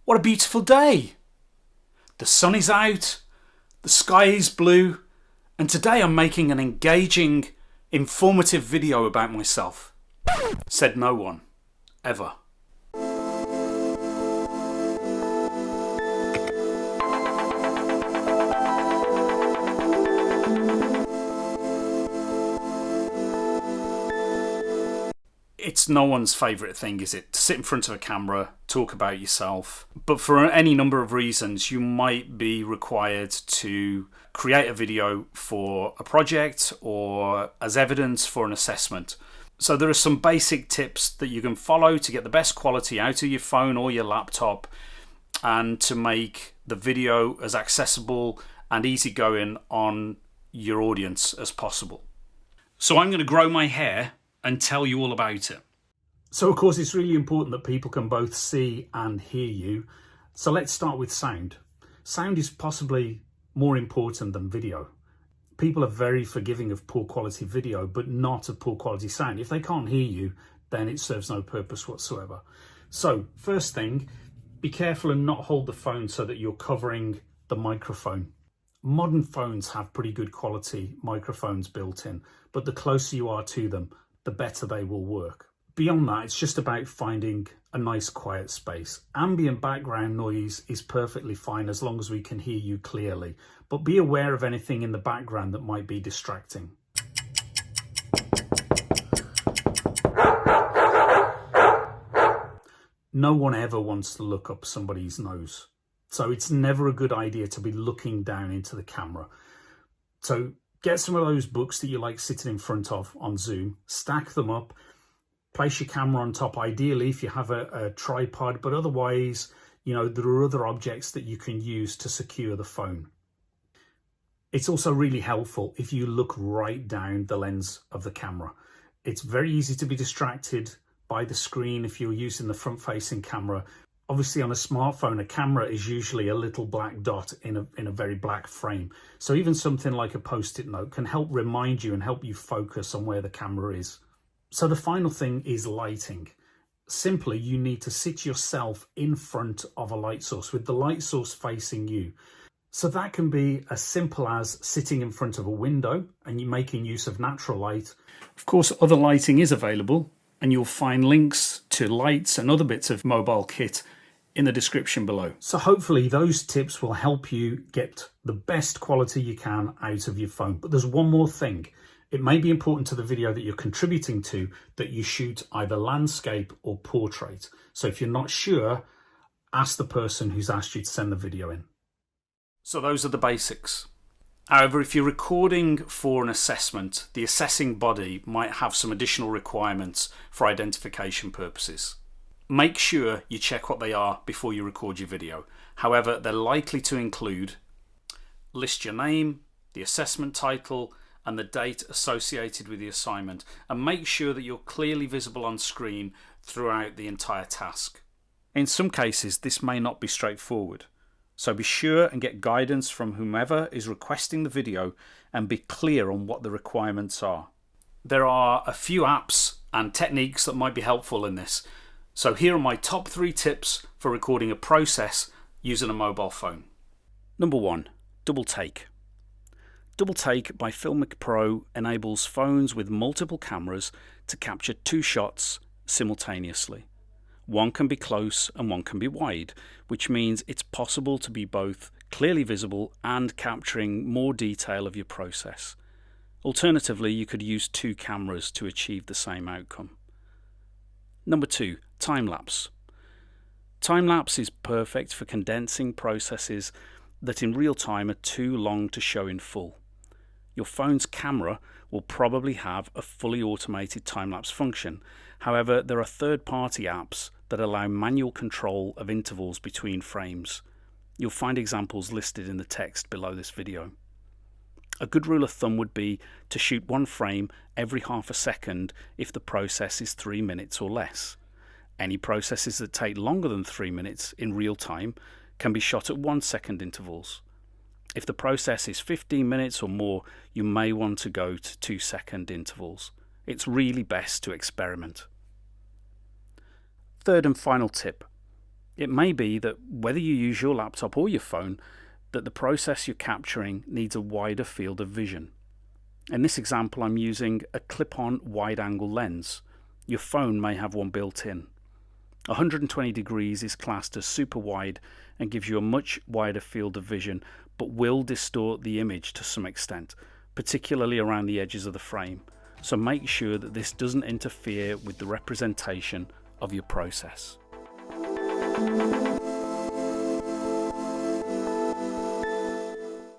What a beautiful day! The sun is out, the sky is blue, and today I'm making an engaging, informative video about myself. Said no one, ever. It's no one's favourite thing, is it? To sit in front of a camera, talk about yourself. But for any number of reasons, you might be required to create a video for a project or as evidence for an assessment. So there are some basic tips that you can follow to get the best quality out of your phone or your laptop and to make the video as accessible and easygoing on your audience as possible. So I'm going to grow my hair and tell you all about it. So of course it's really important that people can both see and hear you. So let's start with sound. Sound is possibly more important than video. People are very forgiving of poor quality video, but not of poor quality sound. If they can't hear you, then it serves no purpose whatsoever. So first thing, be careful and not hold the phone so that you're covering the microphone. Modern phones have pretty good quality microphones built in, but the closer you are to them, the better they will work. Beyond that, it's just about finding a nice quiet space. Ambient background noise is perfectly fine as long as we can hear you clearly, but be aware of anything in the background that might be distracting. No one ever wants to look up somebody's nose, so it's never a good idea to be looking down into the camera. So get some of those books that you like sitting in front of on Zoom, stack them up, place your camera on top, ideally if you have a tripod, but otherwise, you know, there are other objects that you can use to secure the phone. It's also really helpful if you look right down the lens of the camera. It's very easy to be distracted by the screen if you're using the front-facing camera. Obviously on a smartphone, a camera is usually a little black dot in a very black frame. So even something like a post-it note can help remind you and help you focus on where the camera is. So the final thing is lighting. Simply, you need to sit yourself in front of a light source with the light source facing you. So that can be as simple as sitting in front of a window and you're making use of natural light. Of course, other lighting is available and you'll find links to lights and other bits of mobile kit in the description below. So hopefully those tips will help you get the best quality you can out of your phone. But there's one more thing. It may be important to the video that you're contributing to that you shoot either landscape or portrait. So if you're not sure, ask the person who's asked you to send the video in. So those are the basics. However, if you're recording for an assessment, the assessing body might have some additional requirements for identification purposes. Make sure you check what they are before you record your video. However, they're likely to include list your name, the assessment title, and the date associated with the assignment, and make sure that you're clearly visible on screen throughout the entire task. In some cases, this may not be straightforward, so be sure and get guidance from whomever is requesting the video and be clear on what the requirements are. There are a few apps and techniques that might be helpful in this. So here are my top 3 tips for recording a process using a mobile phone. Number 1, double take. Double Take by Filmic Pro enables phones with multiple cameras to capture 2 shots simultaneously. One can be close and one can be wide, which means it's possible to be both clearly visible and capturing more detail of your process. Alternatively, you could use 2 cameras to achieve the same outcome. Number 2, time-lapse. Time-lapse is perfect for condensing processes that in real time are too long to show in full. Your phone's camera will probably have a fully automated time-lapse function. However, there are third-party apps that allow manual control of intervals between frames. You'll find examples listed in the text below this video. A good rule of thumb would be to shoot 1 frame every half a second if the process is 3 minutes or less. Any processes that take longer than 3 minutes in real time can be shot at 1 second intervals. If the process is 15 minutes or more, you may want to go to 2 second intervals. It's really best to experiment. Third and final tip. It may be that whether you use your laptop or your phone, that the process you're capturing needs a wider field of vision. In this example, I'm using a clip-on wide-angle lens. Your phone may have one built in. 120 degrees is classed as super wide and gives you a much wider field of vision, but will distort the image to some extent, particularly around the edges of the frame. So make sure that this doesn't interfere with the representation of your process.